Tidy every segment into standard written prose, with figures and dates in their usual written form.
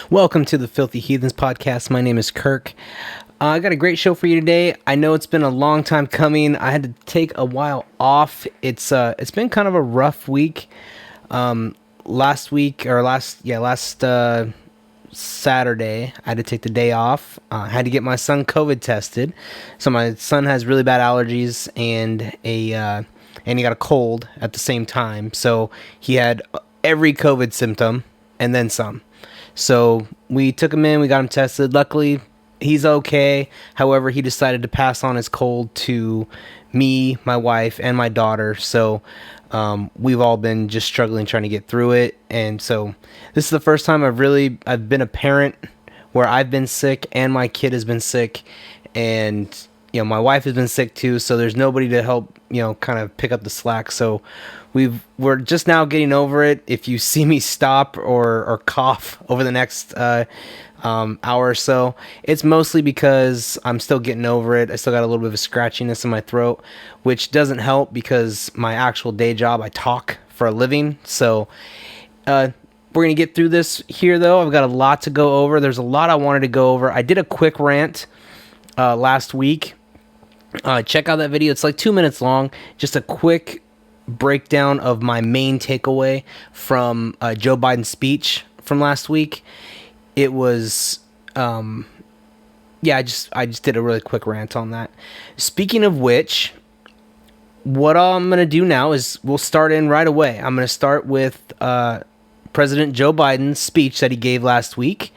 Welcome to the Filthy Heathens podcast. My name is Kirk. I got a great show for you today. I know it's been a long time coming. I had to take a while off. It's been kind of a rough week. Last Saturday, I had to take the day off. I had to get my son COVID tested. So my son has really bad allergies and he got a cold at the same time. So he had every COVID symptom and then some. So we took him in, we got him tested. Luckily, he's okay. However, he decided to pass on his cold to me, my wife, and my daughter. So we've all been just struggling trying to get through it. And so this is the first time I've been a parent where I've been sick and my kid has been sick. And, my wife has been sick too. So there's nobody to help, kind of pick up the slack. So we're just now getting over it. If you see me stop or cough over the next hour or so, it's mostly because I'm still getting over it. I still got a little bit of a scratchiness in my throat, which doesn't help because my actual day job, I talk for a living. So we're going to get through this here, though. I've got a lot to go over. There's a lot I wanted to go over. I did a quick rant last week. Check out that video. It's like 2 minutes long. Just a quick breakdown of my main takeaway from Joe Biden's speech from last week. It was, I just did a really quick rant on that. Speaking of which, what I'm going to do now is we'll start in right away. I'm going to start with President Joe Biden's speech that he gave last week,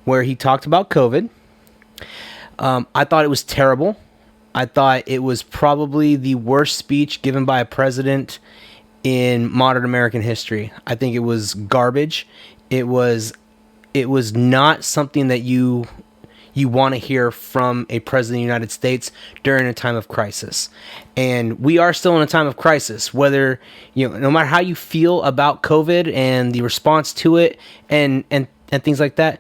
where he talked about COVID. I thought it was terrible. I thought it was probably the worst speech given by a president in modern American history. I think it was garbage. It was not something that you want to hear from a president of the United States during a time of crisis. And we are still in a time of crisis, whether, no matter how you feel about COVID and the response to it and things like that.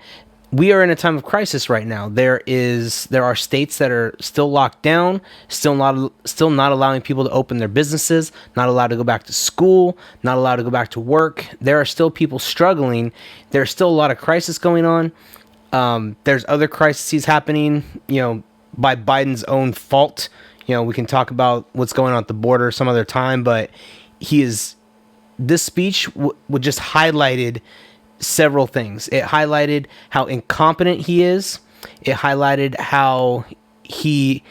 We are in a time of crisis right now. There are states that are still locked down, still not allowing people to open their businesses, not allowed to go back to school, not allowed to go back to work. There are still people struggling. There's still a lot of crisis going on. There's other crises happening, by Biden's own fault. We can talk about what's going on at the border some other time, but this speech would just highlighted several things. It highlighted how incompetent he is. It highlighted how he's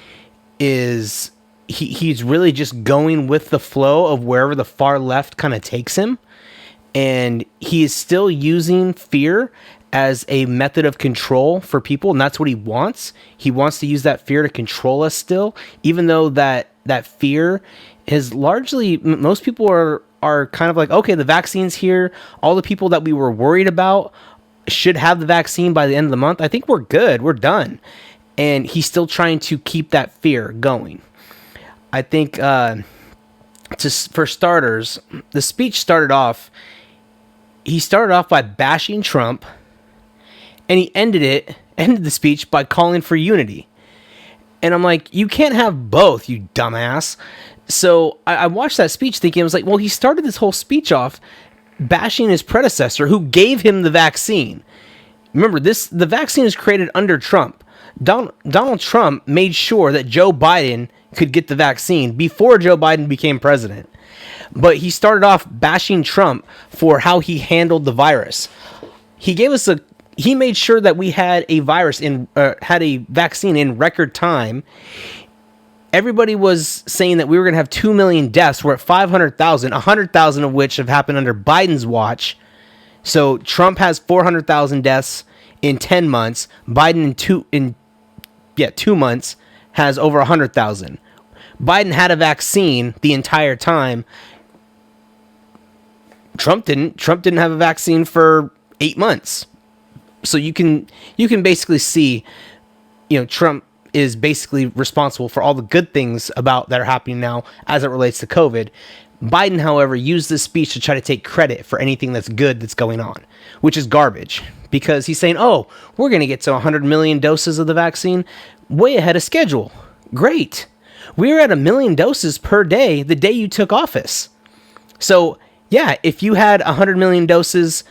really just going with the flow of wherever the far left kind of takes him. And he is still using fear as a method of control for people, and that's what he wants. He wants to use that fear to control us still, even though that fear is largely, most people are kind of like, okay, the vaccine's here. All the people that we were worried about should have the vaccine by the end of the month. I think we're good. We're done. And he's still trying to keep that fear going. I think, for starters, the speech started off by bashing Trump, and he ended the speech by calling for unity. And I'm like, you can't have both, you dumbass. So I watched that speech thinking, I was like, well, he started this whole speech off bashing his predecessor who gave him the vaccine. Remember, the vaccine is created under Trump. Donald Trump made sure that Joe Biden could get the vaccine before Joe Biden became president. But he started off bashing Trump for how he handled the virus. He made sure that we had had a vaccine in record time. Everybody was saying that we were going to have 2 million deaths. We're at 500,000, 100,000 of which have happened under Biden's watch. So Trump has 400,000 deaths in 10 months. Biden in 2 months has over 100,000. Biden had a vaccine the entire time. Trump didn't. Trump didn't have a vaccine for 8 months. So you can basically see, Trump is basically responsible for all the good things that are happening now as it relates to COVID. Biden, however, used this speech to try to take credit for anything that's good that's going on, which is garbage, because he's saying, oh, we're going to get to 100 million doses of the vaccine way ahead of schedule. Great. We were at 1 million doses per day the day you took office. So, yeah, if you had 100 million doses,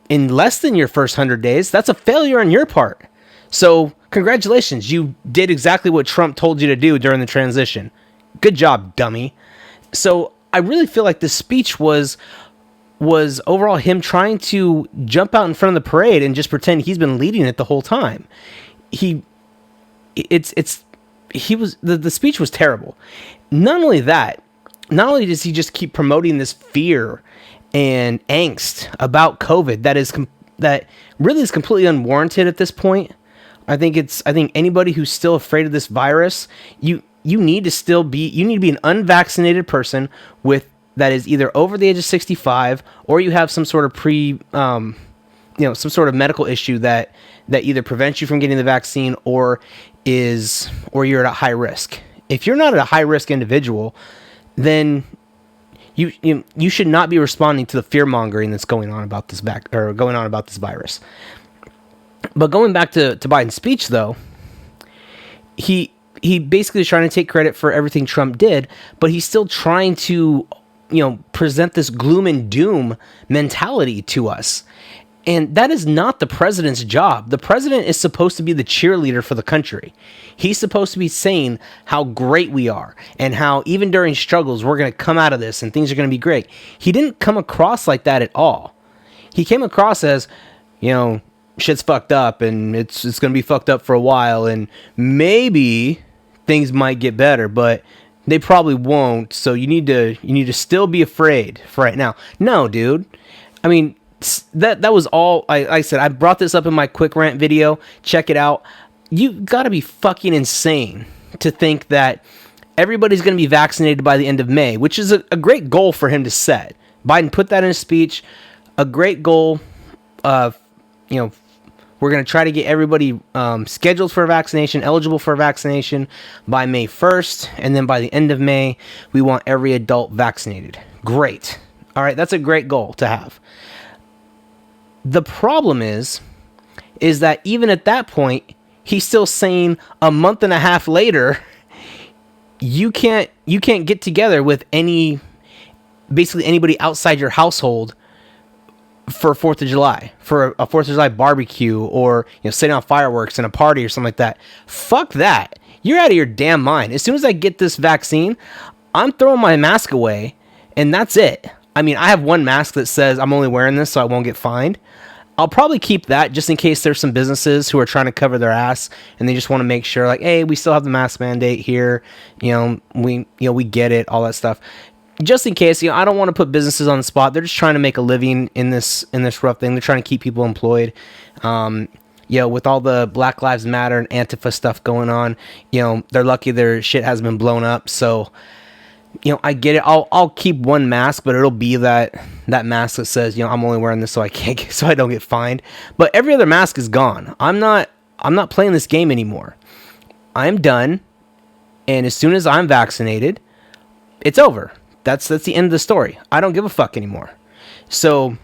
in less than your first 100 days, that's a failure on your part. So congratulations, you did exactly what Trump told you to do during the transition. Good job, dummy. So I really feel like this speech was overall him trying to jump out in front of the parade and just pretend he's been leading it the whole time. The speech was terrible. Not only does he just keep promoting this fear and angst about COVID that really is completely unwarranted at this point. I think anybody who's still afraid of this virus, you need to be an unvaccinated person that is either over the age of 65 or you have some sort of some sort of medical issue that either prevents you from getting the vaccine or you're at a high risk. If you're not a high risk individual, then you should not be responding to the fear mongering that's going on about this virus. But going back to Biden's speech, though, he basically is trying to take credit for everything Trump did, but he's still trying to present this gloom and doom mentality to us. And that is not the president's job. The president is supposed to be the cheerleader for the country. He's supposed to be saying how great we are and how even during struggles, we're going to come out of this and things are going to be great. He didn't come across like that at all. He came across as, shit's fucked up and it's going to be fucked up for a while and maybe things might get better, but they probably won't. So you need to still be afraid for right now. No, dude. I mean, that was all I said. I brought this up in my quick rant video. Check it out. You gotta be fucking insane to think that everybody's gonna be vaccinated by the end of May, which is a great goal for him to set. Biden put that in his speech. A great goal of, we're gonna try to get everybody scheduled for a vaccination, eligible for a vaccination by May 1st, and then by the end of May, we want every adult vaccinated. Great. All right, that's a great goal to have. The problem is that even at that point, he's still saying a month and a half later, you can't get together with basically anybody outside your household for 4th of July, for a 4th of July barbecue or, setting off fireworks in a party or something like that. Fuck that. You're out of your damn mind. As soon as I get this vaccine, I'm throwing my mask away and that's it. I mean, I have one mask that says I'm only wearing this so I won't get fined. I'll probably keep that just in case there's some businesses who are trying to cover their ass and they just want to make sure, like, hey, we still have the mask mandate here. We get it, all that stuff. Just in case, I don't want to put businesses on the spot. They're just trying to make a living in this rough thing. They're trying to keep people employed. With all the Black Lives Matter and Antifa stuff going on, they're lucky their shit hasn't been blown up. So, I get it. I'll keep one mask, but it'll be that mask that says, I'm only wearing this so I don't get fined. But every other mask is gone. I'm not playing this game anymore. I'm done. And as soon as I'm vaccinated, it's over. That's the end of the story. I don't give a fuck anymore. So,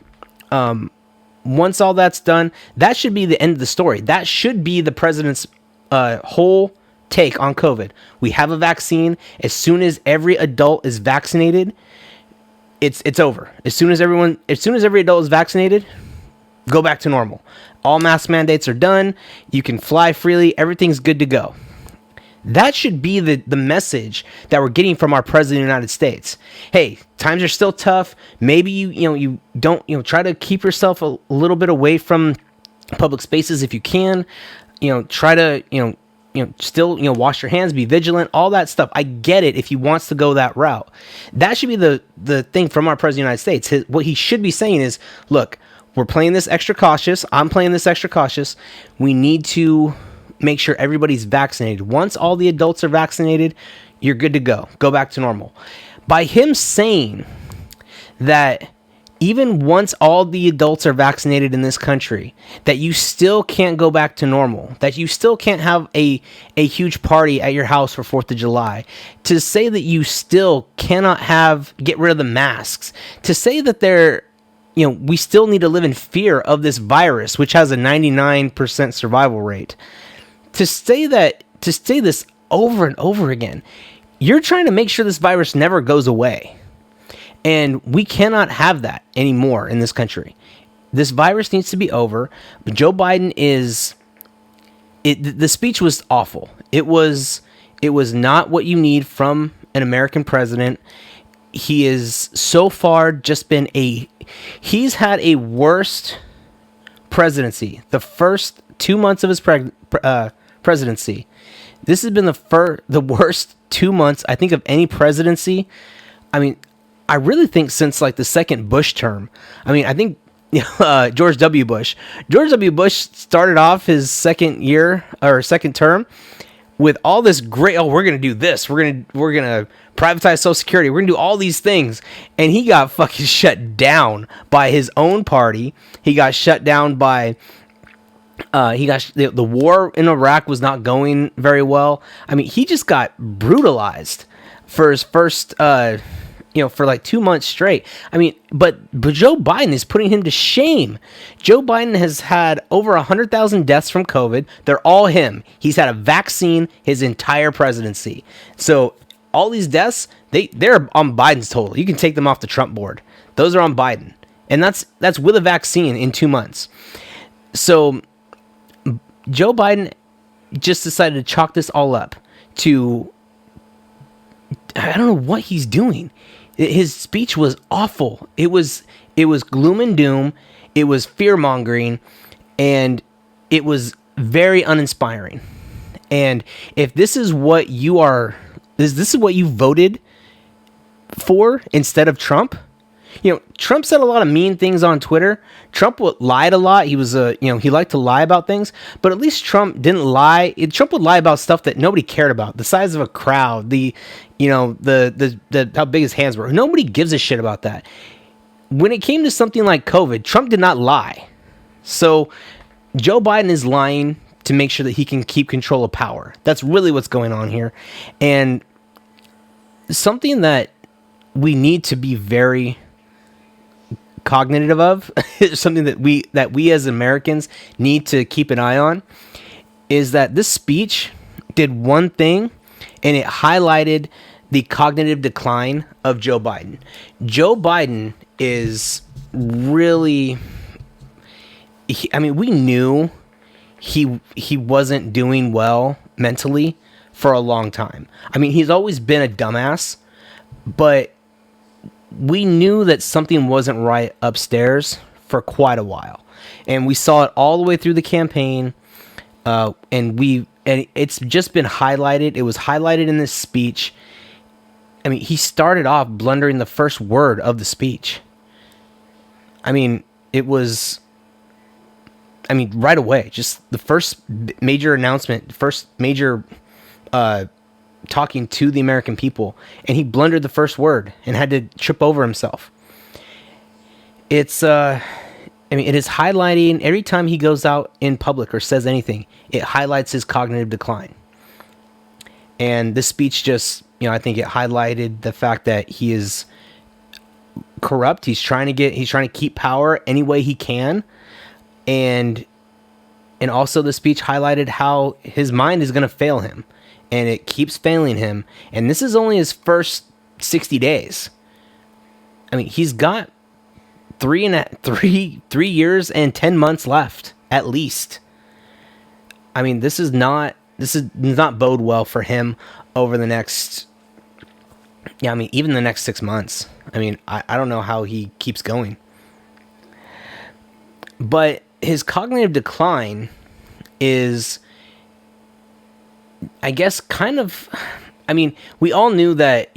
once all that's done, that should be the end of the story. That should be the president's whole take on COVID. We have a vaccine. As soon as every adult is vaccinated, it's over. As soon as every adult is vaccinated, go back to normal. All mask mandates are done. You can fly freely. Everything's good to go. That should be the message that we're getting from our president of the United States. Hey, times are still tough. Maybe you don't try to keep yourself a little bit away from public spaces if you can. Try to still, wash your hands, be vigilant, all that stuff. I get it if he wants to go that route. That should be the thing from our president of the United States. What he should be saying is, look, we're playing this extra cautious. I'm playing this extra cautious. We need to make sure everybody's vaccinated. Once all the adults are vaccinated, you're good to go. Go back to normal. By him saying that even once all the adults are vaccinated in this country, that you still can't go back to normal, that you still can't have a huge party at your house for 4th of July, to say that you still cannot get rid of the masks, to say that we still need to live in fear of this virus, which has a 99% survival rate. To say this over and over again, you're trying to make sure this virus never goes away. And we cannot have that anymore in this country. This virus needs to be over. But Joe Biden is the speech was awful. It was not what you need from an American president. He is so far just been he's had a worst presidency. The first 2 months of his presidency, this has been the worst 2 months I think of any presidency. I mean, I really think since like the second Bush term. I mean, I think George W. Bush. George W. Bush started off his second term with all this great. Oh, we're gonna do this. We're gonna privatize Social Security. We're gonna do all these things, and he got fucking shut down by his own party. He got shut down by. The war in Iraq was not going very well. I mean, he just got brutalized for his first. For like 2 months straight. I mean, but Joe Biden is putting him to shame. Joe Biden has had over 100,000 deaths from COVID. They're all him. He's had a vaccine his entire presidency. So all these deaths, they're on Biden's total. You can take them off the Trump board. Those are on Biden. And that's with a vaccine in 2 months. So Joe Biden just decided to chalk this all up to, I don't know what he's doing. His speech was awful. It was gloom and doom. It was fear-mongering, and it was very uninspiring. And if this is what you voted for instead of Trump, Trump said a lot of mean things on Twitter. Trump lied a lot. He was he liked to lie about things, but at least Trump didn't lie. Trump would lie about stuff that nobody cared about. The size of a crowd, the how big his hands were. Nobody gives a shit about that. When it came to something like COVID, Trump did not lie. So Joe Biden is lying to make sure that he can keep control of power. That's really what's going on here. And something that we need to be very cognitive of, something that we as Americans need to keep an eye on, is that this speech did one thing, and it highlighted the cognitive decline of Joe Biden. Joe Biden is really, we knew he wasn't doing well mentally for a long time. I mean, he's always been a dumbass, but we knew that something wasn't right upstairs for quite a while. And we saw it all the way through the campaign. And it's just been highlighted. It was highlighted in this speech. I mean, he started off blundering the first word of the speech. I mean, right away, just the first major announcement, first major talking to the American people, and he blundered the first word and had to trip over himself. It is highlighting every time he goes out in public or says anything, it highlights his cognitive decline. And this speech just, I think it highlighted the fact that he is corrupt. He's trying to keep power any way he can. And also the speech highlighted how his mind is going to fail him. And it keeps failing him. And this is only his first 60 days. I mean, he's got 3 years and 10 months left, at least. I mean, this does not bode well for him over the next, even the next 6 months. I mean, I don't know how he keeps going. But his cognitive decline is, I guess, kind of, we all knew that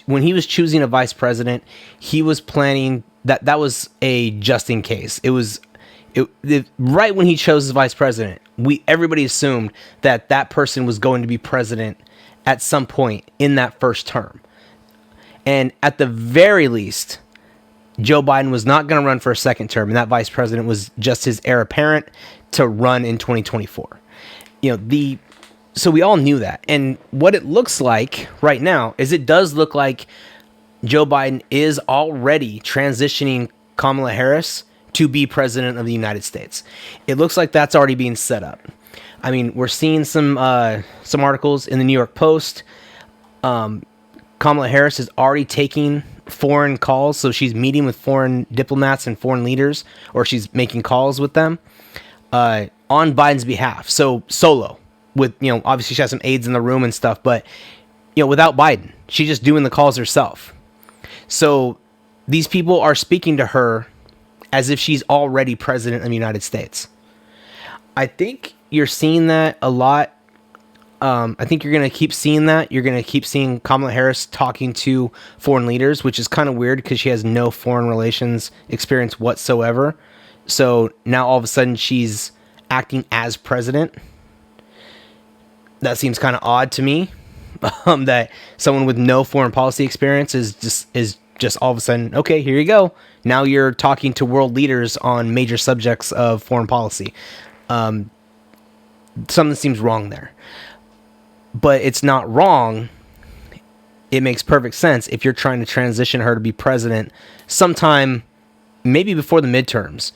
when he was choosing a vice president, he was planning that was a just in case. Right when he chose his vice president, everybody assumed that person was going to be president at some point in that first term. And at the very least, Joe Biden was not going to run for a second term, and that vice president was just his heir apparent to run in 2024. So we all knew that. And what it looks like right now is it does look like Joe Biden is already transitioning Kamala Harris to be president of the United States. It looks like that's already being set up. I mean, we're seeing some articles in the New York Post. Kamala Harris is already taking foreign calls. So she's meeting with foreign diplomats and foreign leaders, or she's making calls with them on Biden's behalf. So solo with, obviously she has some aides in the room and stuff, but, without Biden, she's just doing the calls herself. So these people are speaking to her as if she's already president of the United States. I think you're seeing that a lot. I think you're going to keep seeing that. You're going to keep seeing Kamala Harris talking to foreign leaders, which is kind of weird because she has no foreign relations experience whatsoever. So now all of a sudden she's acting as president. That seems kind of odd to me. That someone with no foreign policy experience is just all of a sudden, okay, here you go. Now you're talking to world leaders on major subjects of foreign policy. Something seems wrong there. But it's not wrong. It makes perfect sense if you're trying to transition her to be president sometime maybe before the midterms.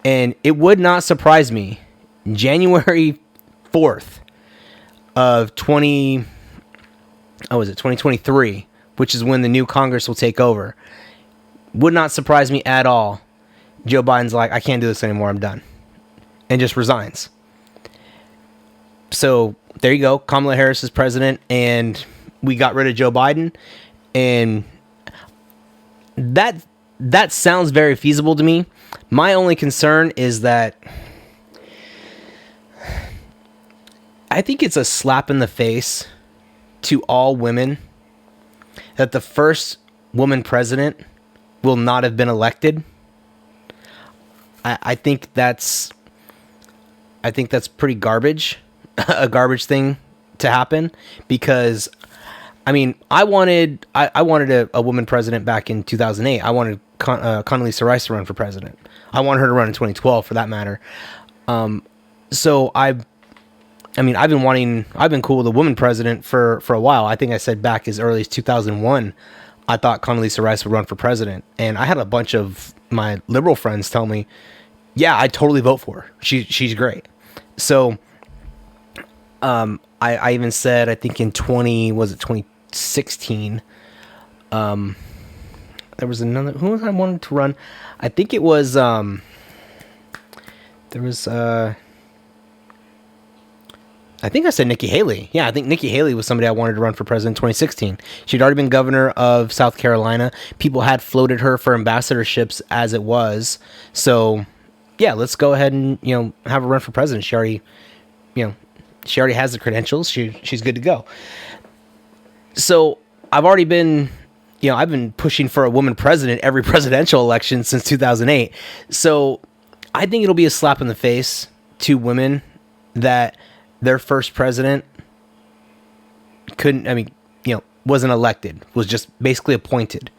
And it would not surprise me, January 4th of 2023, which is when the new Congress will take over. Would not surprise me at all. Joe Biden's like, I can't do this anymore, I'm done. And just resigns. So there you go. Kamala Harris is president, and we got rid of Joe Biden. And that sounds very feasible to me. My only concern is that I think it's a slap in the face to all women that the first woman president will not have been elected. I think that's pretty garbage, a garbage thing to happen, because I mean, I wanted a woman president back in 2008. I wanted Condoleezza Rice to run for president. I wanted her to run in 2012 for that matter. So I've been cool with a woman president for a while. I think I said back as early as 2001, I thought Condoleezza Rice would run for president. And I had a bunch of my liberal friends tell me, yeah, I'd totally vote for her. She's great. So, I even said, I think in 2016, there was another, who was I wanted to run? I think it was, I think I said Nikki Haley. Yeah, I think Nikki Haley was somebody I wanted to run for president in 2016. She'd already been governor of South Carolina. People had floated her for ambassadorships as it was. So, yeah, let's go ahead and, have her run for president. She already has the credentials. She's good to go. So, I've already been, I've been pushing for a woman president every presidential election since 2008. So, I think it'll be a slap in the face to women that their first president wasn't elected, was just basically appointed.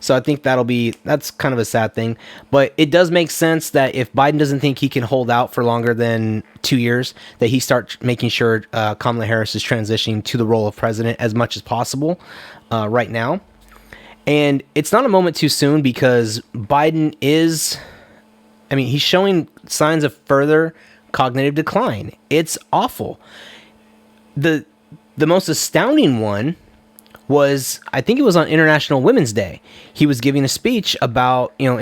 So I think that's kind of a sad thing. But it does make sense that if Biden doesn't think he can hold out for longer than 2 years, that he starts making sure Kamala Harris is transitioning to the role of president as much as possible right now. And it's not a moment too soon, because Biden he's showing signs of further cognitive decline. It's awful. The most astounding one was, I think it was on International Women's Day. He was giving a speech about, hey,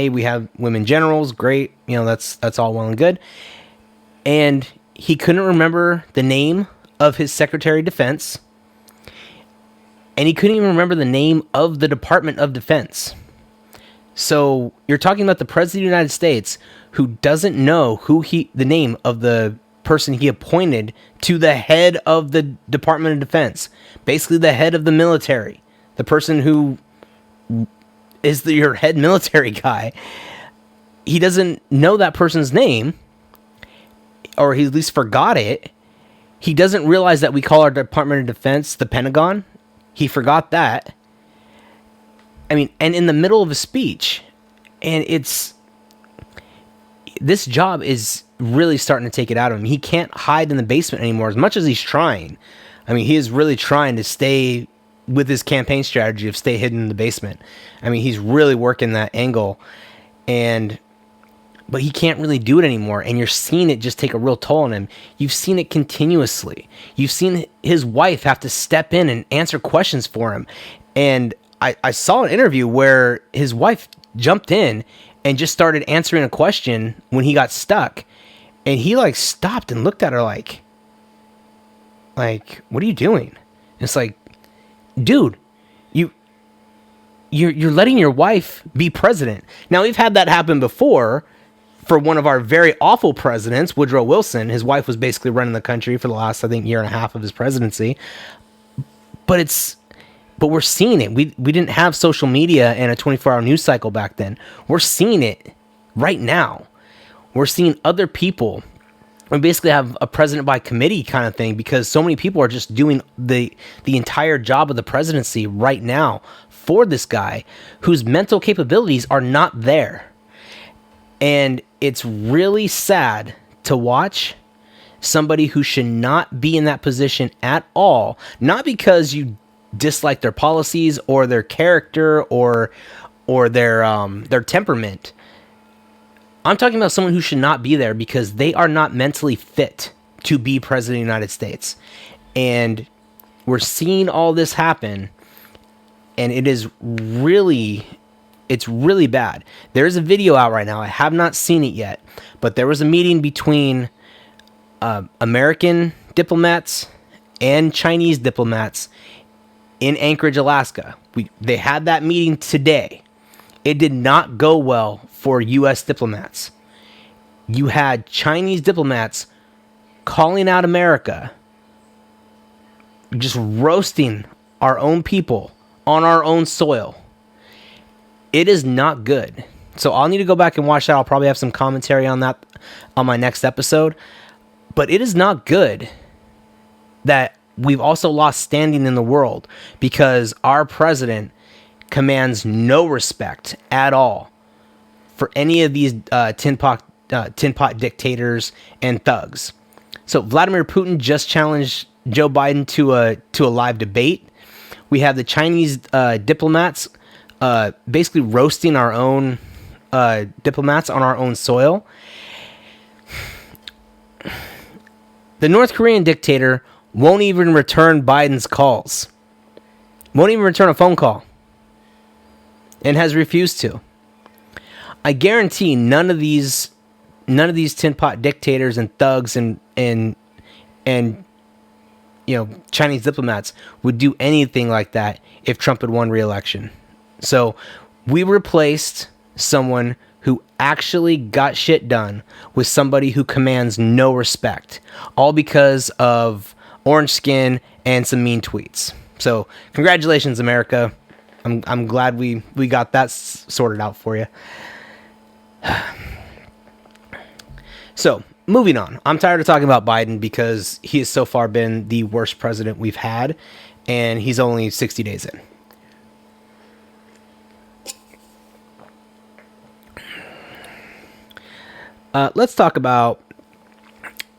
we have women generals, great, that's all well and good. And he couldn't remember the name of his Secretary of Defense, and he couldn't even remember the name of the Department of Defense. So you're talking about the President of the United States who doesn't know the name of the person he appointed to the head of the Department of Defense, basically the head of the military, the person who is your head military guy. He doesn't know that person's name, or he at least forgot it. He doesn't realize that we call our Department of Defense the Pentagon. He forgot that. And in the middle of a speech, and this job is really starting to take it out of him. He can't hide in the basement anymore as much as he's trying. He is really trying to stay with his campaign strategy of stay hidden in the basement. He's really working that angle, but he can't really do it anymore. And you're seeing it just take a real toll on him. You've seen it continuously. You've seen his wife have to step in and answer questions for him. And I saw an interview where his wife jumped in and just started answering a question when he got stuck. And he like stopped and looked at her like, what are you doing? And it's like, dude, you're letting your wife be president. Now, we've had that happen before for one of our very awful presidents, Woodrow Wilson. His wife was basically running the country for the last, I think, year and a half of his presidency. But we're seeing it. We didn't have social media and a 24-hour news cycle back then. We're seeing it right now. We're seeing other people. We basically have a president by committee kind of thing because so many people are just doing the entire job of the presidency right now for this guy whose mental capabilities are not there. And it's really sad to watch somebody who should not be in that position at all, not because you dislike their policies or their character or their temperament. I'm talking about someone who should not be there because they are not mentally fit to be president of the United States. And we're seeing all this happen, and it's really bad. There's a video out right now. I have not seen it yet, but there was a meeting between American diplomats and Chinese diplomats in Anchorage, Alaska. They had that meeting today. It did not go well for U.S. diplomats. You had Chinese diplomats calling out America, just roasting our own people on our own soil. It is not good. So I'll need to go back and watch that. I'll probably have some commentary on that on my next episode. But it is not good that we've also lost standing in the world because our president commands no respect at all for any of these tin pot dictators and thugs. So Vladimir Putin just challenged Joe Biden to a live debate. We have the Chinese diplomats basically roasting our own diplomats on our own soil. The North Korean dictator won't even return Biden's calls. Won't even return a phone call. And has refused to. I guarantee none of these tin pot dictators and thugs and Chinese diplomats would do anything like that if Trump had won re-election. So we replaced someone who actually got shit done with somebody who commands no respect, all because of orange skin and some mean tweets. So congratulations, America. I'm glad we got that sorted out for you. So, moving on. I'm tired of talking about Biden because he has so far been the worst president we've had, and he's only 60 days in. Let's talk about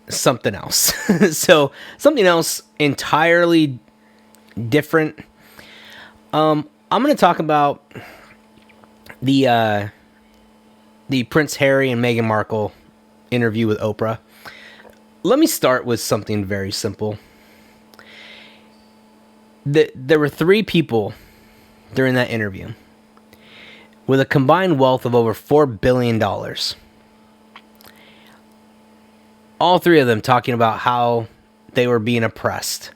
something else. So, something else entirely different. I'm going to talk about the Prince Harry and Meghan Markle interview with Oprah. Let me start with something very simple. There were 3 people during that interview with a combined wealth of over $4 billion. All 3 of them talking about how they were being oppressed.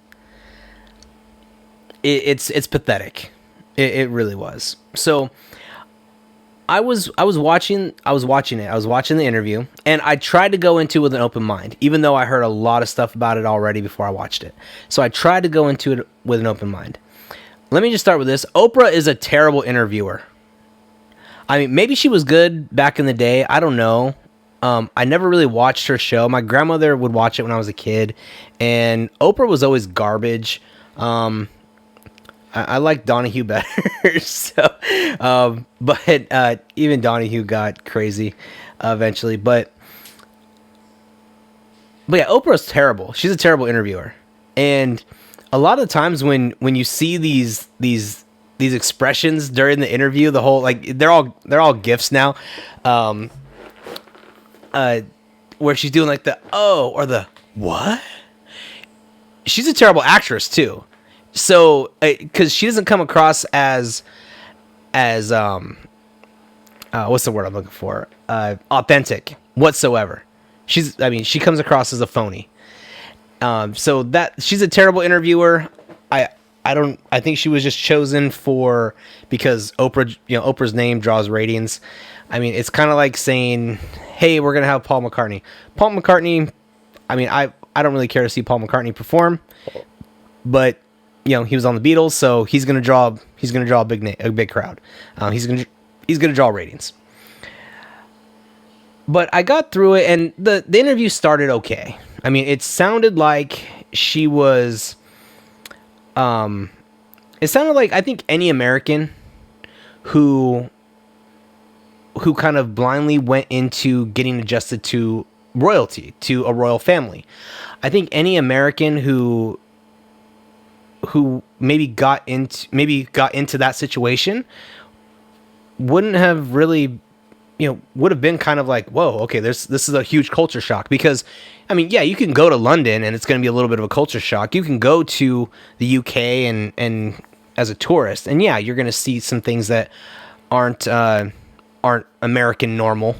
It's pathetic. It really was. So I was watching the interview, and I tried to go into it with an open mind, even though I heard a lot of stuff about it already before I watched it. So I tried to go into it with an open mind. Let me just start with this. Oprah is a terrible interviewer. I mean, maybe she was good back in the day. I don't know. I never really watched her show. My grandmother would watch it when I was a kid, and Oprah was always garbage. I like Donahue better, but even Donahue got crazy eventually. But yeah, Oprah's terrible. She's a terrible interviewer, and a lot of times when you see these expressions during the interview, the whole they're all gifs now, where she's doing like the oh or the what. She's a terrible actress too. So, because she doesn't come across as what's the word I'm looking for? Authentic whatsoever. She comes across as a phony. So that she's a terrible interviewer. I think she was just chosen because Oprah's name draws ratings. I mean, it's kind of like saying, "Hey, we're gonna have Paul McCartney." Paul McCartney. I mean, I don't really care to see Paul McCartney perform, but he was on the Beatles, so he's gonna draw a big crowd. He's gonna draw ratings. But I got through it, and the interview started okay. I mean, it sounded like she was. It sounded like, I think, any American who kind of blindly went into getting adjusted to royalty, to a royal family. I think any American who maybe got into that situation wouldn't have really, would have been kind of like, whoa, okay, this is a huge culture shock. Because, I mean, yeah, you can go to London and it's going to be a little bit of a culture shock. You can go to the UK and as a tourist, and yeah, you're going to see some things that aren't American normal.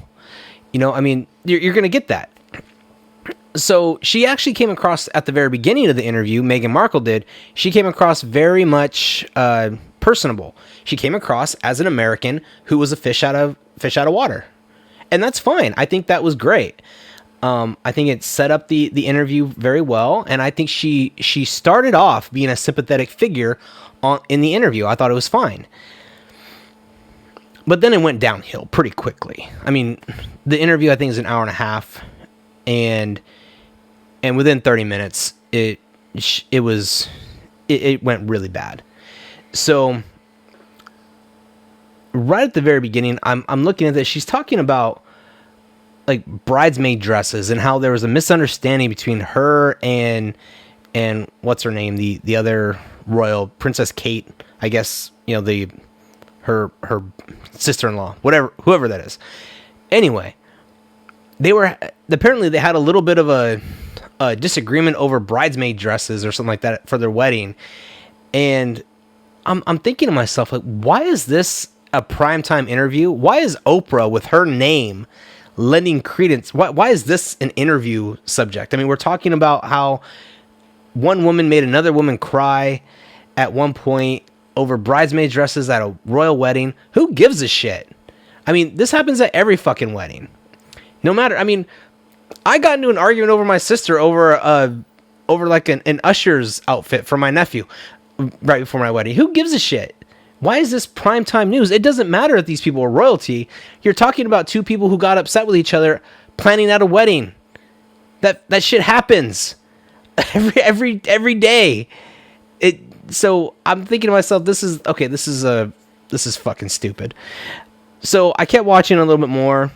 I mean, you're going to get that. So she actually came across at the very beginning of the interview, Meghan Markle did. She came across very much personable. She came across as an American who was a fish out of water, and that's fine. I think that was great. I think it set up the interview very well, and I think she started off being a sympathetic figure in the interview. I thought it was fine. But then it went downhill pretty quickly. I mean, the interview, I think, is an hour and a half, and within 30 minutes, it went really bad. So right at the very beginning, I'm looking at this. She's talking about like bridesmaid dresses and how there was a misunderstanding between her and what's her name, the other royal, Princess Kate, I guess, her sister-in-law, whoever that is. Anyway, they had a little bit of a disagreement over bridesmaid dresses or something like that for their wedding. And I'm thinking to myself, like, why is this a primetime interview? Why is Oprah, with her name, lending credence? Why is this an interview subject? I mean, we're talking about how one woman made another woman cry at one point over bridesmaid dresses at a royal wedding. Who gives a shit? I mean, this happens at every fucking wedding. No matter, I mean, I got into an argument over my sister over like an usher's outfit for my nephew right before my wedding. Who gives a shit? Why is this primetime news? It doesn't matter if these people are royalty. You're talking about two people who got upset with each other planning out a wedding. That shit happens every day. So I'm thinking to myself, this is fucking stupid. So I kept watching a little bit more.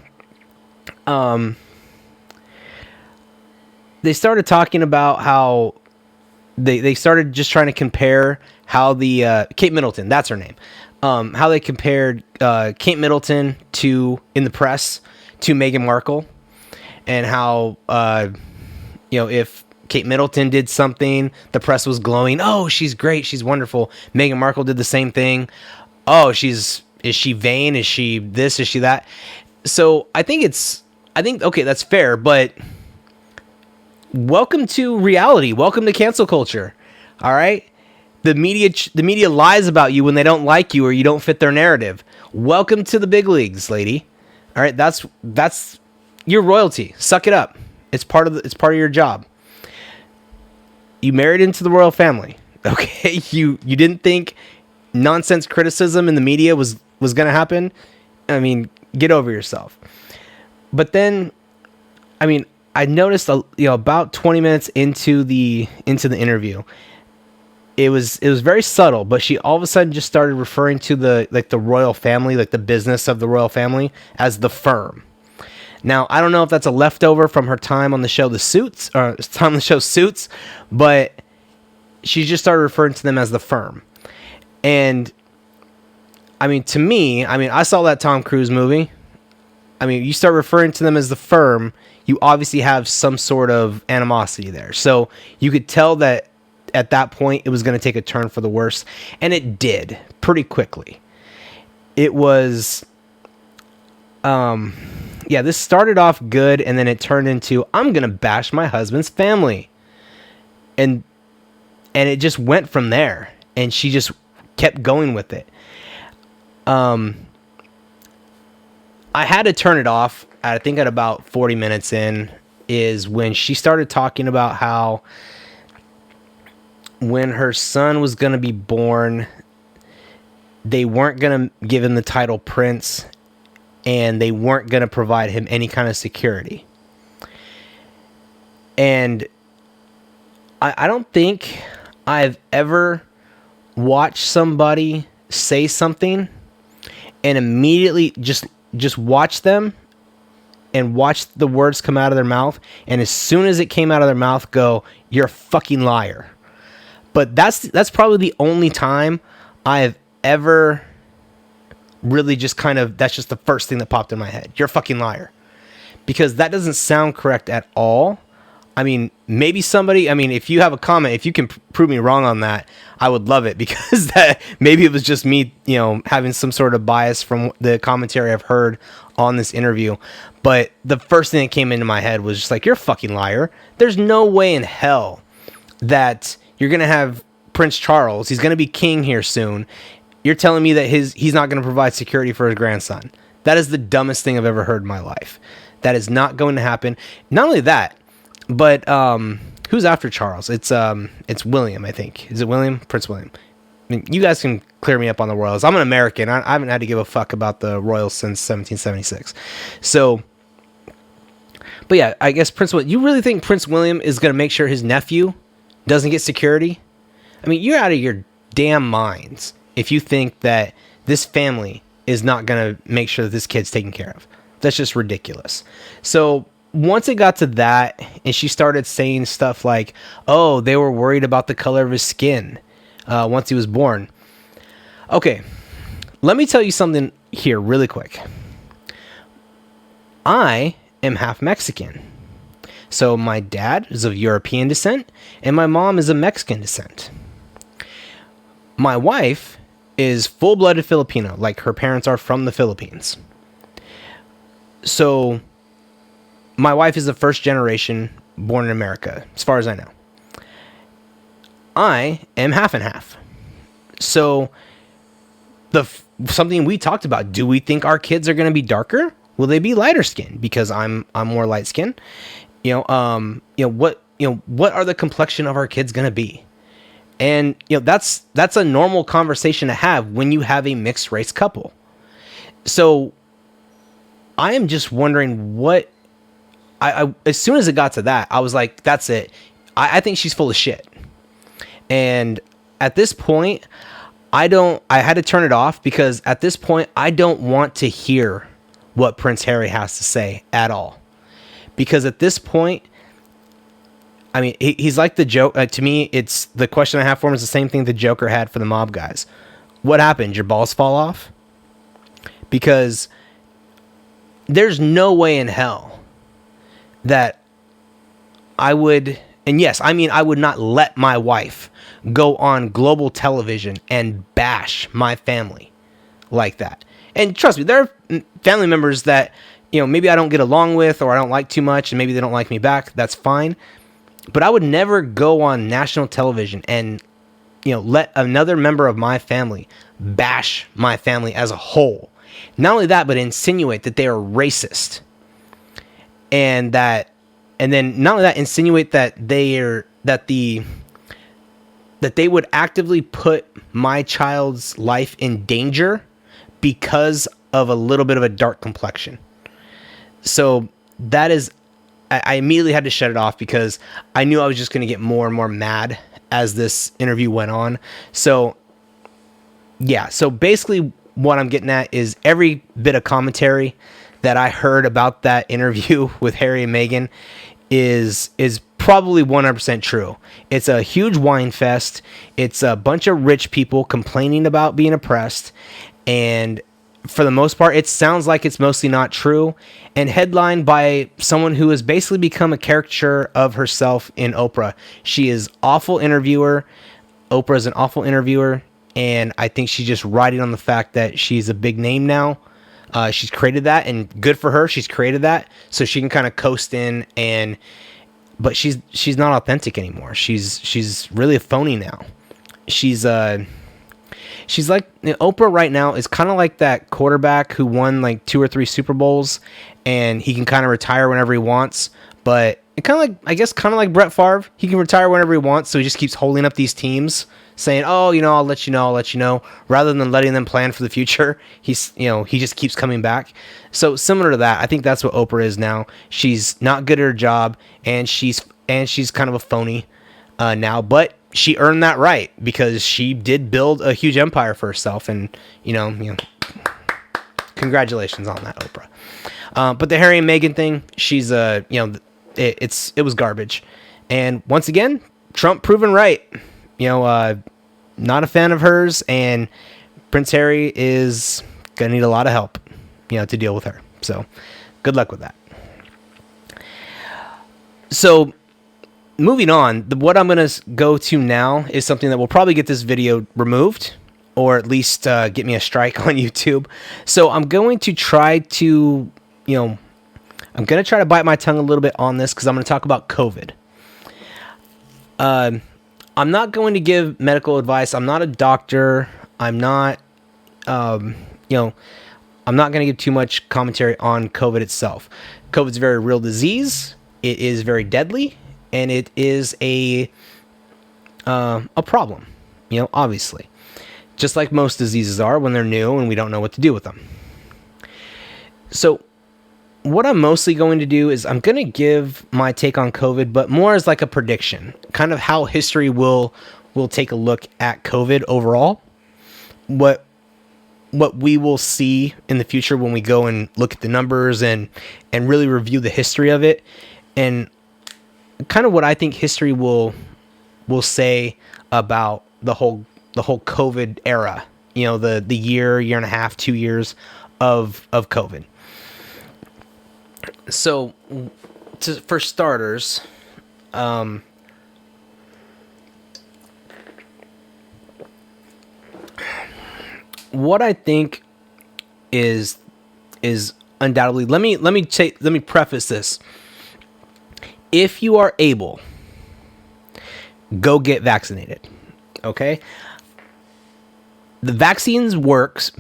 They started talking about how they started just trying to compare how the Kate Middleton, that's her name, how they compared Kate Middleton in the press to Meghan Markle, and how if Kate Middleton did something, the press was glowing. Oh, she's great, she's wonderful. Meghan Markle did the same thing. Oh, is she vain? Is she this? Is she that? So I think okay, that's fair, but welcome to reality. Welcome to cancel culture. All right? The media lies about you when they don't like you or you don't fit their narrative. Welcome to the big leagues, lady. All right? That's your royalty. Suck it up. It's part of your job. You married into the royal family. Okay? You didn't think nonsense criticism in the media was going to happen? I mean, get over yourself. But then, I mean, I noticed about 20 minutes into the interview, it was very subtle, but she all of a sudden just started referring to the royal family, like the business of the royal family, as the firm. Now, I don't know if that's a leftover from her time on the show Suits, but she just started referring to them as the firm. And I mean, to me, I saw that Tom Cruise movie. I mean, you start referring to them as the firm, you obviously have some sort of animosity there. So you could tell that at that point it was going to take a turn for the worse, and it did pretty quickly. It was, this started off good, and then it turned into, I'm going to bash my husband's family. And it just went from there, and she just kept going with it. I had to turn it off, I think at about 40 minutes in, is when she started talking about how when her son was going to be born, they weren't going to give him the title prince, and they weren't going to provide him any kind of security. And I don't think I've ever watched somebody say something and immediately just watch them and watch the words come out of their mouth, and as soon as it came out of their mouth, go, "You're a fucking liar." But that's probably the only time I have ever really just kind of, that's just the first thing that popped in my head. You're a fucking liar. Because that doesn't sound correct at all. I mean, maybe somebody, if you have a comment, if you can prove me wrong on that, I would love it, because that maybe it was just me, having some sort of bias from the commentary I've heard on this interview. But the first thing that came into my head was just like, you're a fucking liar. There's no way in hell that you're going to have Prince Charles. He's going to be king here soon. You're telling me that he's not going to provide security for his grandson. That is the dumbest thing I've ever heard in my life. That is not going to happen. Not only that, but who's after Charles? It's William, I think. Is it William? Prince William. You guys can clear me up on the royals. I'm an American. I haven't had to give a fuck about the royals since 1776. So, but yeah, I guess Prince William. You really think Prince William is going to make sure his nephew doesn't get security? You're out of your damn minds if you think that this family is not going to make sure that this kid's taken care of. That's just ridiculous. So once it got to that, and she started saying stuff like, oh, they were worried about the color of his skin once he was born. Okay, let me tell you something here really quick. I am half Mexican. So my dad is of European descent, and my mom is of Mexican descent. My wife is full-blooded Filipino, like her parents are from the Philippines. So my wife is the first generation born in America, as far as I know. I am half and half. So something we talked about, do we think our kids are going to be darker? Will they be lighter skinned? Because I'm more light skinned. What are the complexion of our kids going to be? And that's a normal conversation to have when you have a mixed race couple. So I am just wondering what I as soon as it got to that, I was like, that's it. I think she's full of shit. And at this point, I had to turn it off, because at this point, I don't want to hear what Prince Harry has to say at all. Because at this point, he's like the joke. To me, it's the question I have for him is the same thing the Joker had for the mob guys. What happened? Your balls fall off? Because there's no way in hell that I would, and yes, I would not let my wife go on global television and bash my family like that. And trust me, there are family members that, maybe I don't get along with, or I don't like too much, and maybe they don't like me back. That's fine. But I would never go on national television and, let another member of my family bash my family as a whole. Not only that, but insinuate that they are racist. And then not only that, insinuate that that they would actively put my child's life in danger because of a little bit of a dark complexion. So that is, I immediately had to shut it off, because I knew I was just going to get more and more mad as this interview went on. So yeah, so basically what I'm getting at is every bit of commentary that I heard about that interview with Harry and Meghan is probably 100% true. It's a huge wine fest. It's a bunch of rich people complaining about being oppressed, and for the most part, it sounds like it's mostly not true, and headlined by someone who has basically become a caricature of herself in Oprah. She is awful interviewer. Oprah is an awful interviewer, and I think she's just riding on the fact that she's a big name now. She's created that, and good for her. She's created that, so she can kind of coast in, but she's not authentic anymore. She's really a phony now. She's like, Oprah right now is kind of like that quarterback who won like 2 or 3 Super Bowls, and he can kind of retire whenever he wants. But it kind of like, I guess, kind of like Brett Favre. He can retire whenever he wants, so he just keeps holding up these teams, saying, "Oh, I'll let you know," rather than letting them plan for the future. He just keeps coming back. So similar to that, I think that's what Oprah is now. She's not good at her job, and she's kind of a phony now, but she earned that right because she did build a huge empire for herself, and congratulations on that, Oprah. But the Harry and Meghan thing, she's it was garbage, and once again, Trump proven right. Not a fan of hers, and Prince Harry is gonna need a lot of help, to deal with her. So, good luck with that. So, moving on, what I'm going to go to now is something that will probably get this video removed, or at least get me a strike on YouTube. So I'm going to try to, bite my tongue a little bit on this because I'm going to talk about COVID. I'm not going to give medical advice. I'm not a doctor. I'm not, I'm not going to give too much commentary on COVID itself. COVID's a very real disease. It is very deadly. And it is a problem, obviously. Just like most diseases are when they're new and we don't know what to do with them. So what I'm mostly going to do is I'm going to give my take on COVID, but more as like a prediction, kind of how history will take a look at COVID overall. What we will see in the future when we go and look at the numbers and really review the history of it, and kind of what I think history will say about the whole COVID era, the year and a half, 2 years of COVID. So for starters, what I think is undoubtedly, let me preface this. If you are able, go get vaccinated. Okay? The vaccine works.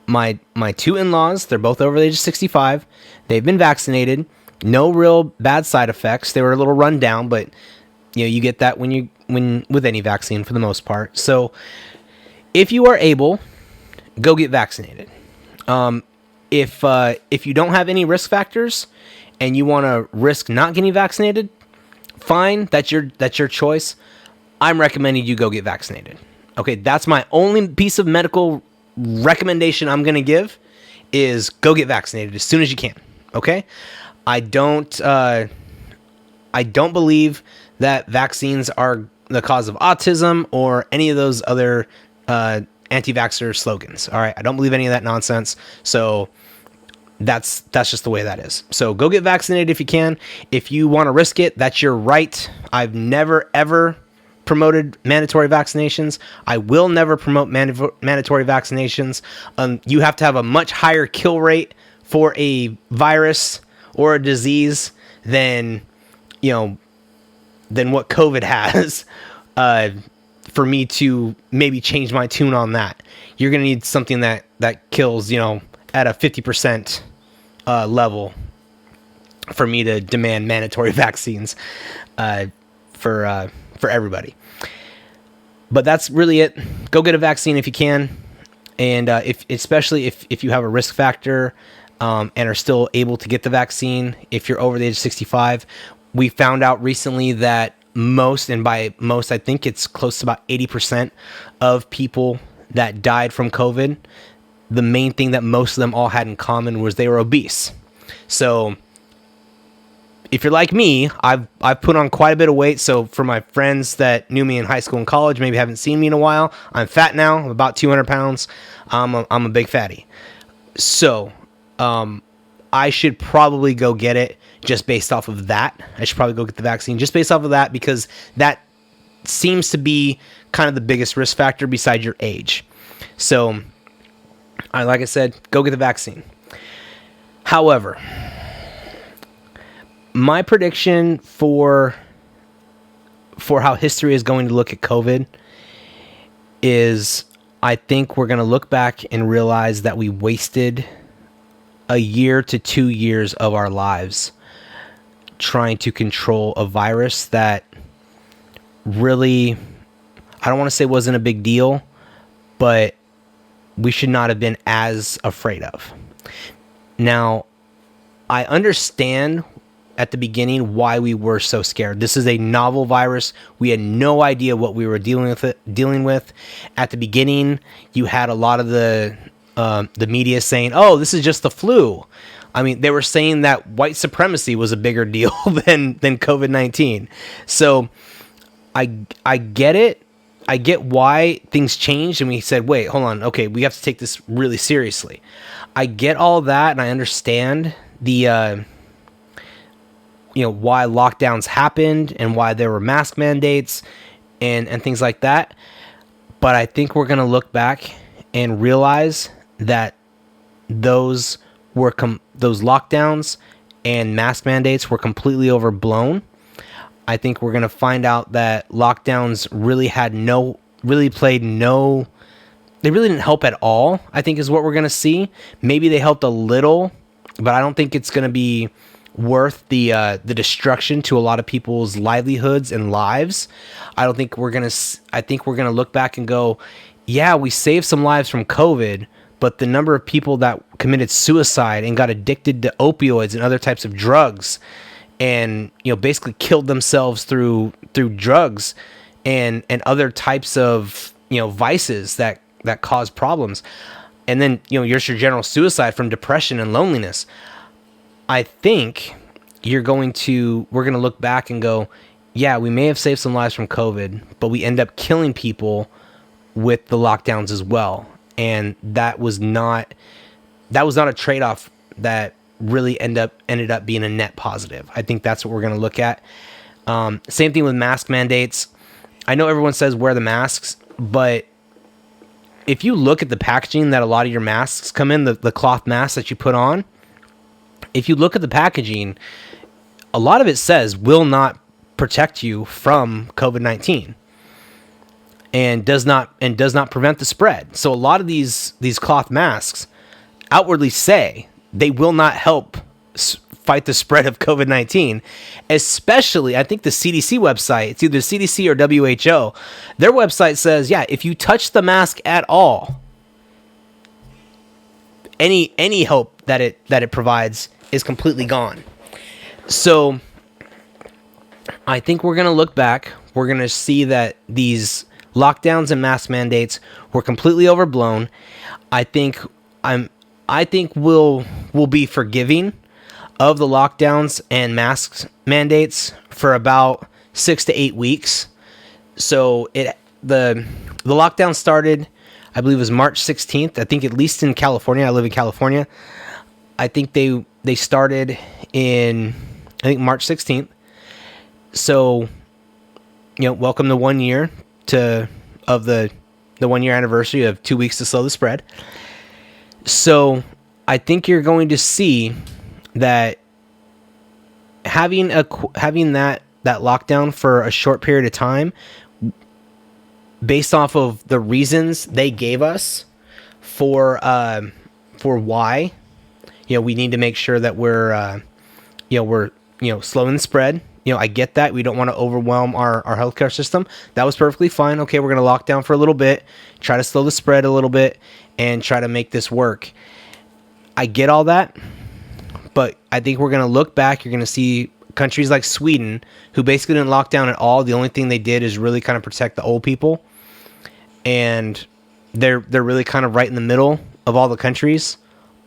My 2 in-laws, they're both over the age of 65. They've been vaccinated. No real bad side effects. They were a little run down, but you get that when with any vaccine for the most part. So if you are able, go get vaccinated. If you don't have any risk factors and you want to risk not getting vaccinated, fine. That's your choice. I'm recommending you go get vaccinated. Okay, that's my only piece of medical recommendation I'm going to give is go get vaccinated as soon as you can. Okay? I don't believe that vaccines are the cause of autism or any of those other anti-vaxxer slogans. All right? I don't believe any of that nonsense. So that's just the way that is. So go get vaccinated if you can. If you want to risk it, that's your right. I've never ever promoted mandatory vaccinations. I will never promote mandatory vaccinations. You have to have a much higher kill rate for a virus or a disease than what COVID has for me to maybe change my tune on that. You're going to need something that kills, at a 50% level for me to demand mandatory vaccines for everybody. But that's really it. Go get a vaccine if you can, and especially if you have a risk factor and are still able to get the vaccine. If you're over the age of 65, we found out recently that most, and by most I think it's close to about 80% of people that died from COVID, the main thing that most of them all had in common was they were obese. So if you're like me, I've put on quite a bit of weight. So for my friends that knew me in high school and college, maybe haven't seen me in a while, I'm fat now. I'm about 200 pounds. I'm a big fatty. So I should probably go get it just based off of that. I should probably go get the vaccine just based off of that, because that seems to be kind of the biggest risk factor besides your age. So, like I said, go get the vaccine. However, my prediction for how history is going to look at COVID is, I think we're going to look back and realize that we wasted a year to 2 years of our lives trying to control a virus that really, I don't want to say wasn't a big deal, but we should not have been as afraid of. Now, I understand at the beginning why we were so scared. This is a novel virus. We had no idea what we were dealing with. At the beginning, you had a lot of the media saying, "Oh, this is just the flu." I mean, they were saying that white supremacy was a bigger deal than COVID-19. So I get it. I get why things changed, and we said, wait, hold on. Okay, we have to take this really seriously. I get all that, and I understand the why lockdowns happened and why there were mask mandates and things like that. But I think we're going to look back and realize that those lockdowns and mask mandates were completely overblown. I think we're going to find out that lockdowns really didn't help at all, I think is what we're going to see. Maybe they helped a little, but I don't think it's going to be worth the destruction to a lot of people's livelihoods and lives. I think we're going to look back and go, yeah, we saved some lives from COVID, but the number of people that committed suicide and got addicted to opioids and other types of drugs and basically killed themselves through drugs and other types of vices that cause problems, and then your general suicide from depression and loneliness. I think we're going to look back and go, yeah, we may have saved some lives from COVID, but we end up killing people with the lockdowns as well, and that was not a trade-off that really ended up being a net positive. I think that's what we're going to look at. Same thing with mask mandates. I know everyone says wear the masks, but if you look at the packaging that a lot of your masks come in, the cloth masks that you put on, if you look at the packaging, a lot of it says will not protect you from COVID-19 and does not prevent the spread. So a lot of these cloth masks outwardly say they will not help fight the spread of COVID-19, especially, I think the CDC website, it's either CDC or WHO, their website says, yeah, if you touch the mask at all, any hope that it provides is completely gone. So I think we're going to look back. We're going to see that these lockdowns and mask mandates were completely overblown. I think we'll be forgiving of the lockdowns and masks mandates for about 6 to 8 weeks. So the lockdown started, I believe it was March 16th. I think at least in California, I live in California. I think they started in, I think, March 16th. So, welcome to 1 year of the 1 year anniversary of 2 weeks to slow the spread. So I think you're going to see that having that lockdown for a short period of time, based off of the reasons they gave us for why, we need to make sure that we're slowing the spread. I get that. We don't want to overwhelm our healthcare system. That was perfectly fine. Okay, we're going to lock down for a little bit, try to slow the spread a little bit, and try to make this work. I get all that, but I think we're going to look back. You're going to see countries like Sweden, who basically didn't lock down at all. The only thing they did is really kind of protect the old people, and they're really kind of right in the middle of all the countries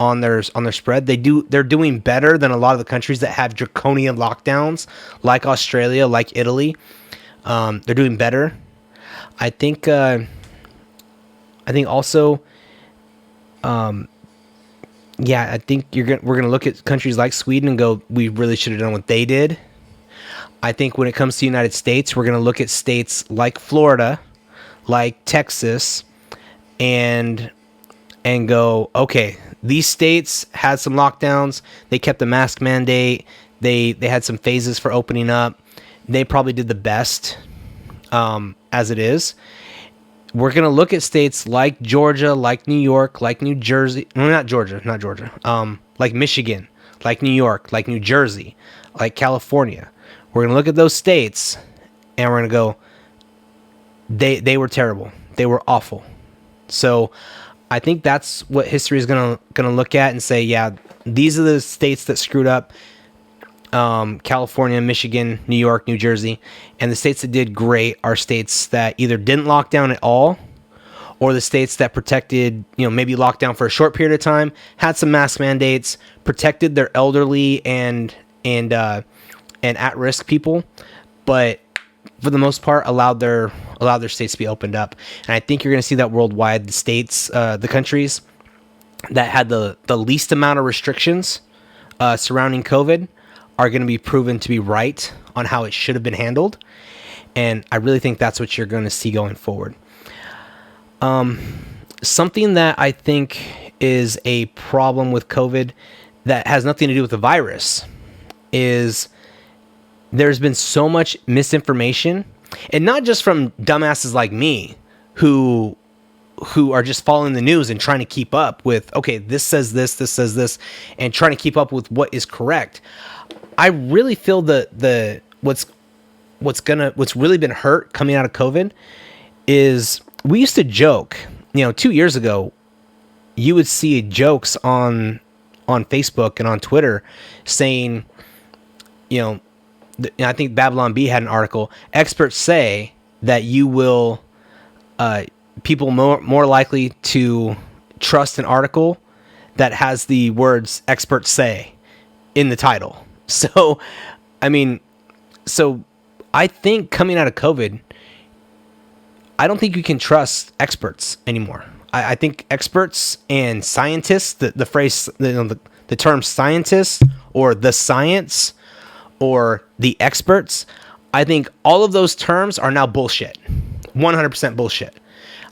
on their spread. They're doing better than a lot of the countries that have draconian lockdowns, like Australia, like Italy. They're doing better. I think also, I think we're gonna look at countries like Sweden and go, we really should have done what they did. I think when it comes to the United States, we're gonna look at states like Florida, like Texas, and go, okay, these states had some lockdowns. They kept the mask mandate. They had some phases for opening up. They probably did the best as it is. We're going to look at states like Georgia, like New York, like New Jersey. No, not Georgia. Like Michigan, like New York, like New Jersey, like California. We're going to look at those states and we're going to go, they were terrible. They were awful. So I think that's what history is going to look at and say, yeah, these are the states that screwed up. California, Michigan, New York, New Jersey, and the states that did great are states that either didn't lock down at all, or the states that protected, maybe locked down for a short period of time, had some mask mandates, protected their elderly and at-risk people, but for the most part allowed their states to be opened up. And I think you're going to see that worldwide. The states, the countries that had the least amount of restrictions surrounding COVID are going to be proven to be right on how it should have been handled. And I really think that's what you're going to see going forward. Something that I think is a problem with COVID that has nothing to do with the virus is there's been so much misinformation, and not just from dumbasses like me who are just following the news and trying to keep up with, okay, this says this says this, and trying to keep up with what is correct. I really feel what's really been hurt coming out of COVID is we used to joke, 2 years ago, you would see jokes on Facebook and on Twitter saying, I think Babylon Bee had an article, experts say that you will, people more likely to trust an article that has the words experts say in the title. So, I think coming out of COVID, I don't think you can trust experts anymore. I think experts and scientists, the phrase, the term scientists or the science or the experts, I think all of those terms are now bullshit. 100% bullshit.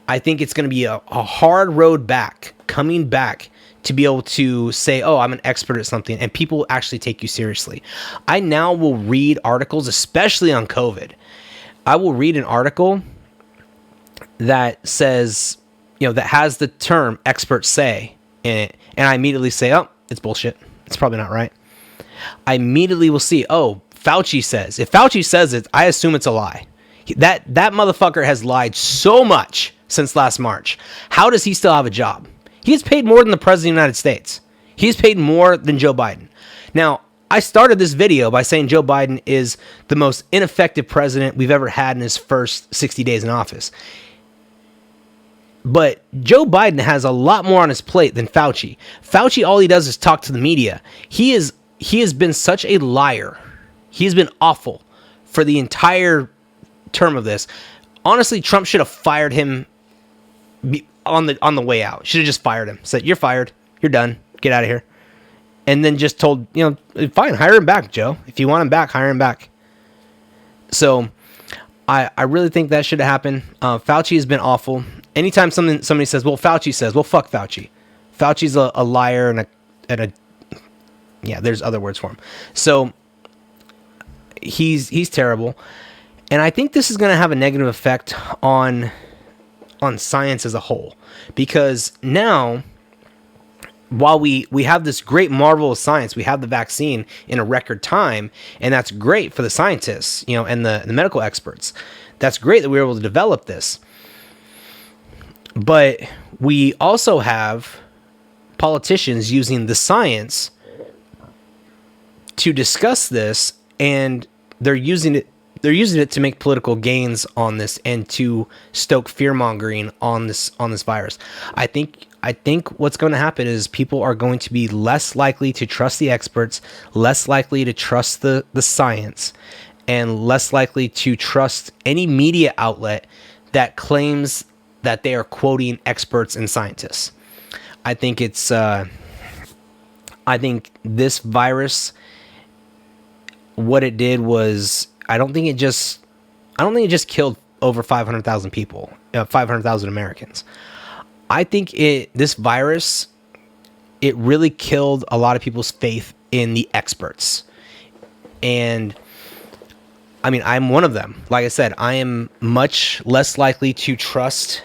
I think it's going to be a hard road back, coming back, to be able to say, oh, I'm an expert at something, and people actually take you seriously. I now will read articles, especially on COVID. I will read an article that says, that has the term experts say in it, and I immediately say, oh, it's bullshit. It's probably not right. I immediately will see, oh, Fauci says. If Fauci says it, I assume it's a lie. That motherfucker has lied so much since last March. How does he still have a job? He gets paid more than the President of the United States. He's paid more than Joe Biden. Now, I started this video by saying Joe Biden is the most ineffective president we've ever had in his first 60 days in office. But Joe Biden has a lot more on his plate than Fauci. Fauci, all he does is talk to the media. He has been such a liar. He's been awful for the entire term of this. Honestly, Trump should have fired him on the way out. Should have just fired him. Said, you're fired. You're done. Get out of here. And then just told, fine, hire him back, Joe. If you want him back, hire him back. So I really think that should have happened. Fauci has been awful. Anytime somebody says, well, Fauci says, well, fuck Fauci. Fauci's a liar and a there's other words for him. So he's terrible. And I think this is going to have a negative effect on science as a whole, because now, while we have this great marvel of science, we have the vaccine in a record time, and that's great for the scientists, and the medical experts. That's great that we were able to develop this. But we also have politicians using the science to discuss this, and they're using it they're using it to make political gains on this and to stoke fear mongering on this virus. I think what's going to happen is people are going to be less likely to trust the experts, less likely to trust the science, and less likely to trust any media outlet that claims that they are quoting experts and scientists. I think this virus, what it did was, I don't think it just killed over 500,000 people, 500,000 Americans. I think this virus, it really killed a lot of people's faith in the experts. And I mean, I'm one of them. Like I said, I am much less likely to trust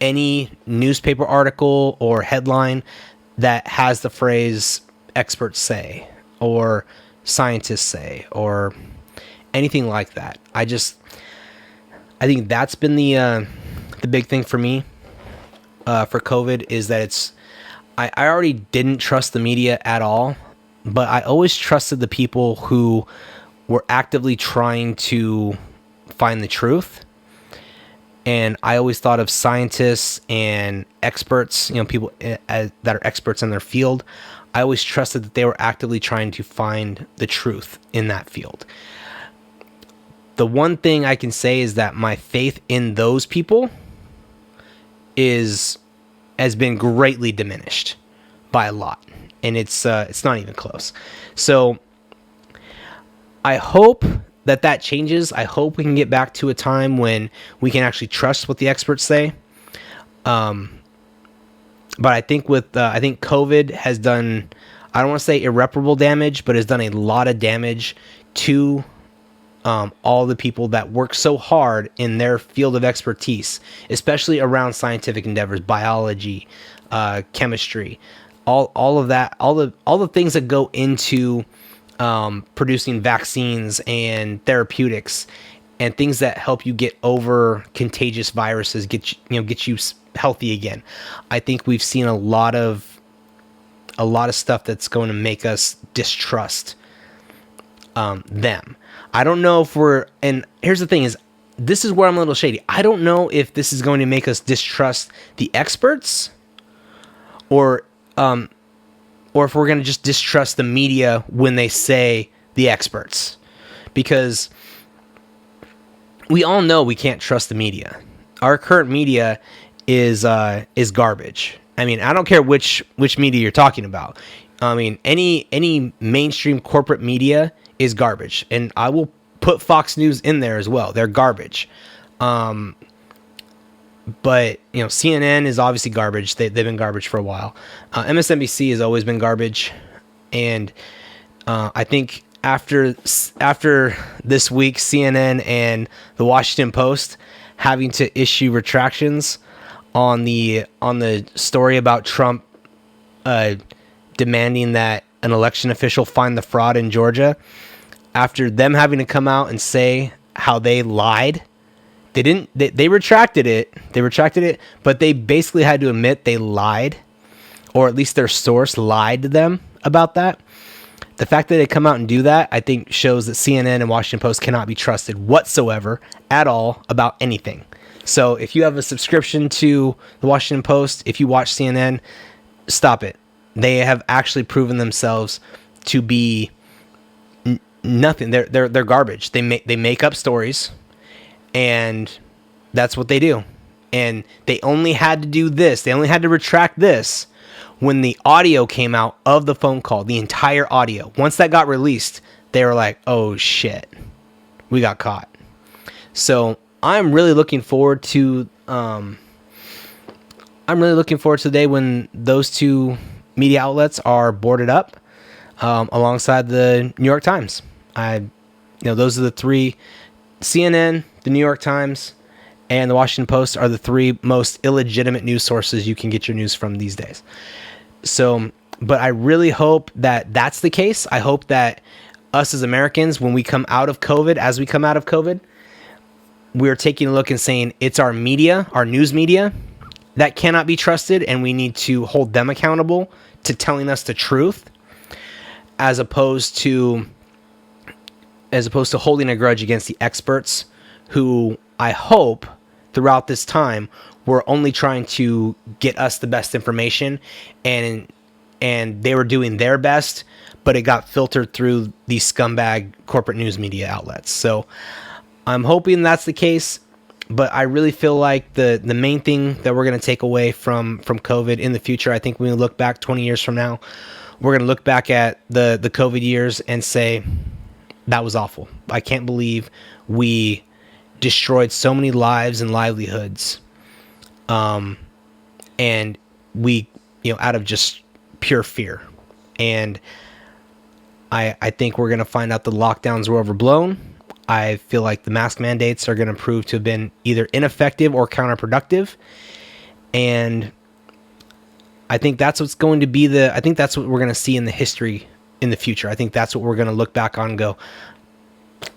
any newspaper article or headline that has the phrase experts say or scientists say or anything like that. I think that's been the big thing for me for COVID, is that I already didn't trust the media at all, but I always trusted the people who were actively trying to find the truth. And I always thought of scientists and experts, people that are experts in their field. I always trusted that they were actively trying to find the truth in that field. The one thing I can say is that my faith in those people has been greatly diminished by a lot, and it's not even close. So I hope that changes. I hope we can get back to a time when we can actually trust what the experts say. But I think I think COVID has done, I don't want to say irreparable damage, but has done a lot of damage to all the people that work so hard in their field of expertise, especially around scientific endeavors, biology, chemistry, all of that, all the things that go into producing vaccines and therapeutics and things that help you get over contagious viruses, get you healthy again. I think we've seen a lot of stuff that's going to make us distrust them. I don't know if and here's the thing is, this is where I'm a little shady. I don't know if this is going to make us distrust the experts or if we're going to just distrust the media when they say the experts, because we all know we can't trust the media. Our current media is garbage. I mean, I don't care which media you're talking about. I mean, any mainstream corporate media is garbage, and I will put Fox News in there as well. They're garbage. But CNN is obviously garbage. They've been garbage for a while. MSNBC has always been garbage, and I think after this week, CNN and the Washington Post having to issue retractions on the story about Trump demanding that an election official find the fraud in Georgia, after them having to come out and say how they lied. They retracted it, but they basically had to admit they lied, or at least their source lied to them about that. The fact that they come out and do that, I think, shows that CNN and Washington Post cannot be trusted whatsoever at all about anything. So if you have a subscription to the Washington Post, if you watch CNN, stop it. They have actually proven themselves to be nothing. They're garbage. They make up stories, and that's what they do. And they only had to do this. They only had to retract this when the audio came out of the phone call, the entire audio. Once that got released, they were like, "Oh shit, we got caught." So I'm really looking forward to the day when those two media outlets are boarded up alongside the New York Times. Those are the three. CNN, the New York Times, and the Washington Post are the three most illegitimate news sources you can get your news from these days. So, but I really hope that that's the case. I hope that us as Americans, when we come out of COVID, we're taking a look and saying it's our media, our news media, that cannot be trusted, and we need to hold them accountable to telling us the truth, as opposed to holding a grudge against the experts who I hope throughout this time were only trying to get us the best information, and they were doing their best, but it got filtered through these scumbag corporate news media outlets. So I'm hoping that's the case, but I really feel like the main thing that we're going to take away from COVID in the future, I think when we look back 20 years from now, we're going to look back at the COVID years and say, that was awful. I can't believe we destroyed so many lives and livelihoods. And we, out of just pure fear. And I think we're going to find out the lockdowns were overblown. I feel like the mask mandates are going to prove to have been either ineffective or counterproductive. And I think that's what's going to be I think that's what we're going to see in the history in the future. I think that's what we're going to look back on and go,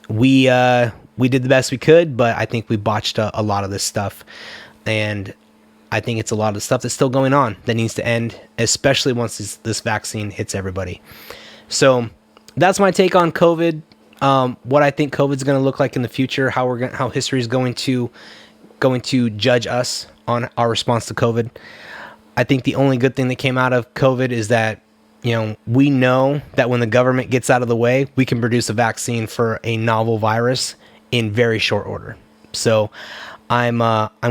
we did the best we could, but I think we botched a lot of this stuff. And I think it's a lot of the stuff that's still going on that needs to end, especially once this vaccine hits everybody. So that's my take on COVID. What I think COVID's going to look like in the future, how history is going to judge us on our response to COVID. I think the only good thing that came out of COVID is that, we know that when the government gets out of the way, we can produce a vaccine for a novel virus in very short order. So I'm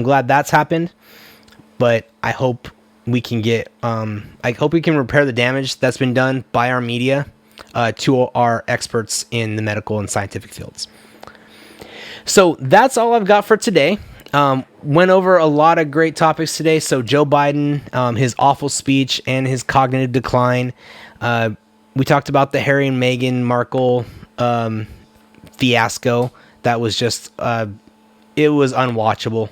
glad that's happened, but I hope we can repair the damage that's been done by our media to our experts in the medical and scientific fields. So that's all I've got for today. Went over a lot of great topics today. So Joe Biden, his awful speech and his cognitive decline. We talked about the Harry and Meghan Markle fiasco. That was just, it was unwatchable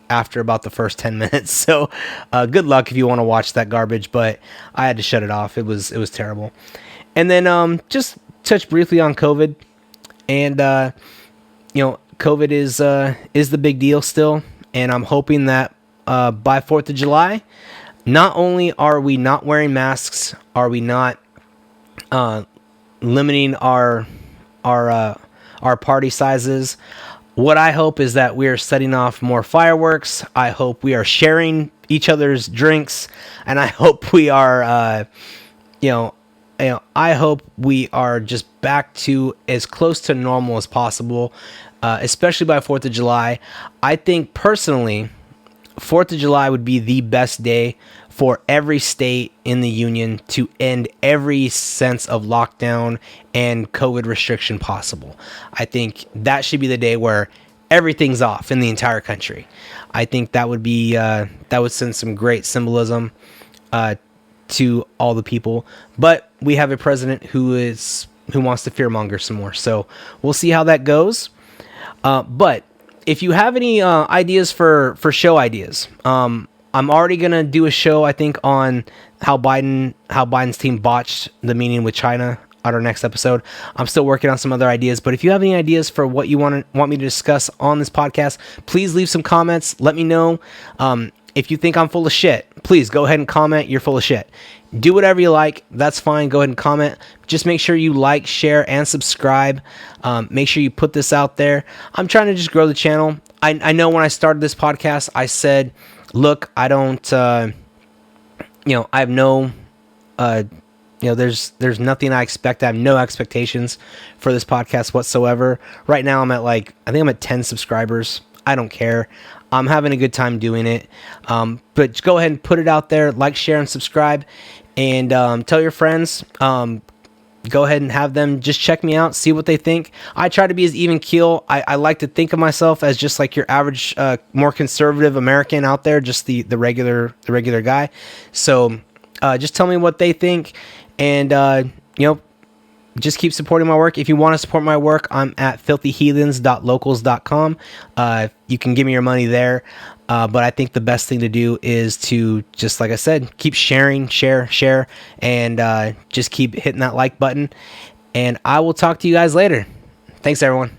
after about the first 10 minutes. So good luck if you want to watch that garbage, but I had to shut it off. It was terrible. And then just touch briefly on COVID. And, COVID is the big deal still. And I'm hoping that by 4th of July, not only are we not wearing masks, are we not limiting our party sizes. What I hope is that we are setting off more fireworks. I hope we are sharing each other's drinks, and I hope we are, I hope we are just back to as close to normal as possible, especially by 4th of July. I think personally, 4th of July would be the best day for every state in the union to end every sense of lockdown and COVID restriction possible. I think that should be the day where everything's off in the entire country. I think that would be that would send some great symbolism to all the people. But we have a president who wants to fearmonger some more. So we'll see how that goes. But if you have any ideas for show ideas, I'm already gonna do a show, I think, on how Biden's team botched the meeting with China on our next episode. I'm still working on some other ideas, but if you have any ideas for what you want me to discuss on this podcast, please leave some comments. Let me know. If you think I'm full of shit, please go ahead and comment. You're full of shit. Do whatever you like. That's fine. Go ahead and comment. Just make sure you like, share, and subscribe. Make sure you put this out there. I'm trying to just grow the channel. I know when I started this podcast, I said, look, I don't, I have no, there's nothing I expect. I have no expectations for this podcast whatsoever. Right now I'm at 10 subscribers. I don't care. I'm having a good time doing it. But go ahead and put it out there. Like, share, and subscribe. And tell your friends. Go ahead and have them just check me out, see what they think. I try to be as even keel. I like to think of myself as just like your average, more conservative American out there, just the regular guy. So just tell me what they think, and just keep supporting my work. If you want to support my work, I'm at filthyheathens.locals.com. You can give me your money there. But I think the best thing to do is to, just like I said, keep sharing, share, and just keep hitting that like button. And I will talk to you guys later. Thanks, everyone.